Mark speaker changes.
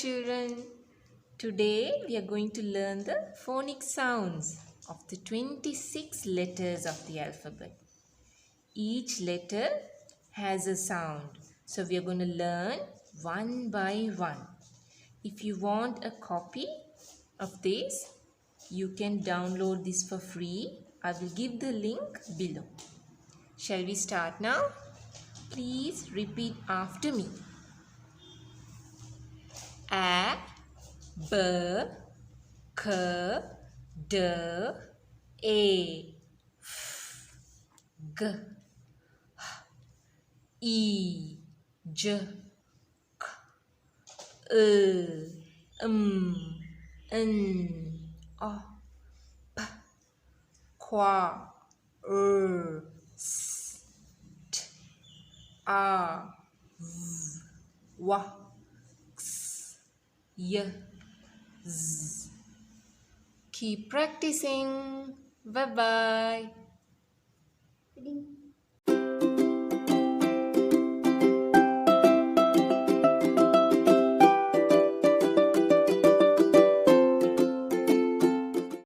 Speaker 1: children. Today we are going to learn the phonic sounds of the 26 letters of the alphabet. Each letter has a sound. So we are going to learn one by one. If you want a copy of this, you can download this for free. I will give the link below. Shall we start now? Please repeat after me. A, B, K, D, A, F, G, H, I, J, K, L, M, N, O, P, Q, R, S, T, A, V, W, X, Y, Z. Keep practicing. Bye-bye.